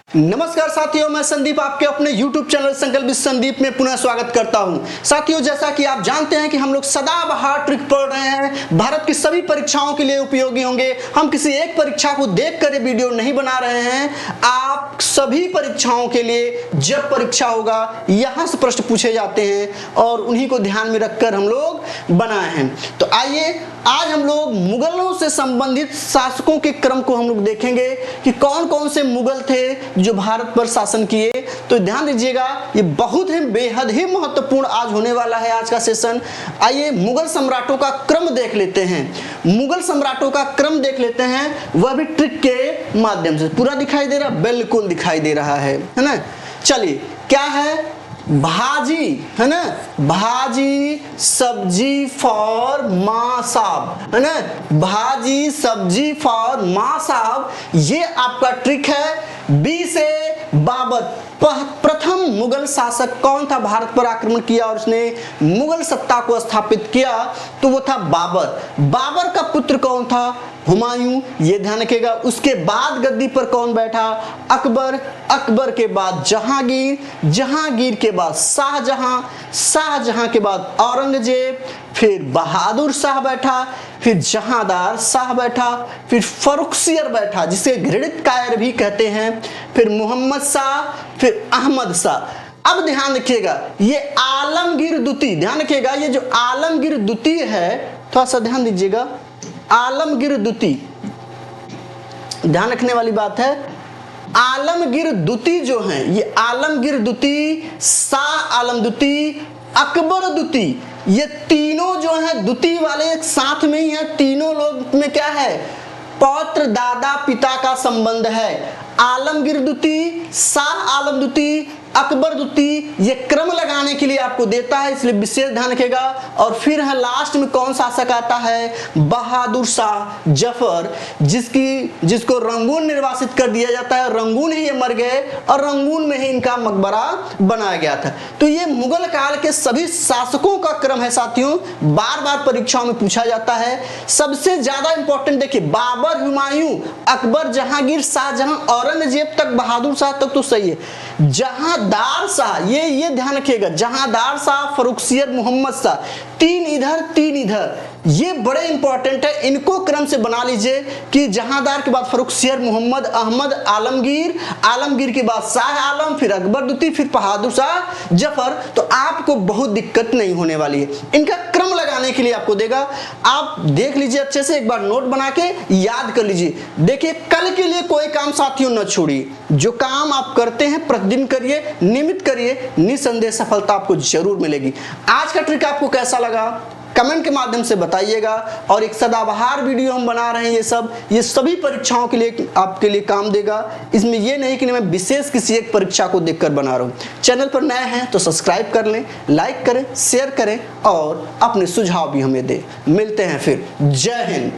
नमस्कार साथियों, मैं संदीप आपके अपने YouTube चैनल संकल्प विद संदीप में पुनः स्वागत करता हूं। साथियों, जैसा कि आप जानते हैं कि हम लोग सदाबहार ट्रिक पढ़ रहे हैं, भारत की सभी परीक्षाओं के लिए उपयोगी होंगे। हम किसी एक परीक्षा को देखकर ये वीडियो नहीं बना रहे हैं, आप सभी परीक्षाओं के लिए जब परीक्षा होगा यहां से प्रश्न पूछे जाते हैं और उन्हीं को ध्यान में रखकर हम लोग बनाए हैं। तो आइए आज हम लोग मुगलों से संबंधित शासकों के क्रम को हम लोग देखेंगे कि कौन कौन से मुगल थे जो भारत पर शासन किए। तो ध्यान दीजिएगा, ये बहुत ही बेहद ही महत्वपूर्ण आज होने वाला है आज का सेशन। आइए मुगल सम्राटों का क्रम देख लेते हैं। मुगल सम्राटों का क्रम देख लेते हैं, वह भी ट्रिक के माध्यम से। पूरा दिखाई दे रहा? बिल्कुल दिखाई दे रहा है ना। चलिए, क्या है? भाजी है ना, भाजी सब्जी फॉर माँ साहब है ना, भाजी सब्जी फॉर माँ साहब, ये आपका ट्रिक है। बी से बाबर, प्रथम मुगल शासक कौन था भारत पर आक्रमण किया और उसने मुगल सत्ता को स्थापित किया? तो वो था बाबर। बाबर का पुत्र कौन था? हुमायूं, ये ध्यान रखिएगा। उसके बाद गद्दी पर कौन बैठा? अकबर। अकबर के बाद जहांगीर, जहांगीर के बाद शाहजहां, शाहजहां के बाद औरंगजेब, फिर बहादुर शाह बैठा, फिर जहांदार शाह बैठा, फिर फर्रुखसियर बैठा जिसे घृणित कायर भी कहते हैं, फिर मोहम्मद शाह, फिर अहमद शाह। अब ध्यान रखिएगा, ये आलमगीर द्वितीय, ध्यान रखिएगा, ये जो आलमगीर द्वितीय है, थोड़ा सा ध्यान दीजिएगा, आलमगीर द्वितीय, ध्यान रखने वाली बात है। आलमगीर द्वितीय जो है, ये आलमगीर द्वितीय, शाह आलम द्वितीय, अकबर द्वितीय, ये तीनों जो है द्वितीय वाले एक साथ में ही है। तीनों लोग में क्या है? पौत्र दादा पिता का संबंध है। आलमगीर द्वितीय, शाह आलम द्वितीय, अकबर द्वितीय, ये क्रम लगाने के लिए आपको देता है, इसलिए विशेष ध्यान रखेगा। और फिर है लास्ट में कौन शासक आता है? बहादुर शाह जफर, जिसको रंगून निर्वासित कर दिया जाता है। रंगून ही ये मर गए और रंगून में ही इनका मकबरा बनाया गया था। तो ये मुगल काल के सभी शासकों का क्रम है साथियों, बार बार परीक्षाओं में पूछा जाता है। सबसे ज्यादा इंपॉर्टेंट देखिए, बाबर, हुमायूं, अकबर, जहांगीर, शाहजहां, औरंगजेब तक, बहादुर शाह तक तो सही है। जहांदार शाह, ये ध्यान रखिएगा, जहांदार शाह, फर्रुखसियर, मोहम्मद शाह, तीन इधर तीन इधर, ये बड़े इंपॉर्टेंट है। इनको क्रम से बना लीजिए कि जहांदार के बाद फर्रुखसियर, मोहम्मद, अहमद, आलमगीर, आलमगीर के बाद शाह आलम, फिर अकबर द्वितीय, फिर बहादुर शाह जफर। तो आपको बहुत दिक्कत नहीं होने वाली है। इनका क्रम लगाने के लिए आपको देगा, आप देख लीजिए अच्छे से, एक बार नोट बना के याद कर लीजिए। देखिए, कल के लिए कोई काम साथियों न छोड़िए, जो काम आप करते हैं प्रतिदिन करिए, नियमित करिए, निसंदेह सफलता आपको जरूर मिलेगी। आज का ट्रिक आपको कैसा लगा कमेंट के माध्यम से बताइएगा। और एक सदाबहार वीडियो हम बना रहे हैं, ये सभी परीक्षाओं के लिए आपके लिए काम देगा। इसमें ये नहीं कि मैं विशेष किसी एक परीक्षा को देखकर बना रहा हूं। चैनल पर नए हैं तो सब्सक्राइब कर लें, लाइक करें, शेयर करें और अपने सुझाव भी हमें दें। मिलते हैं फिर। जय हिंद।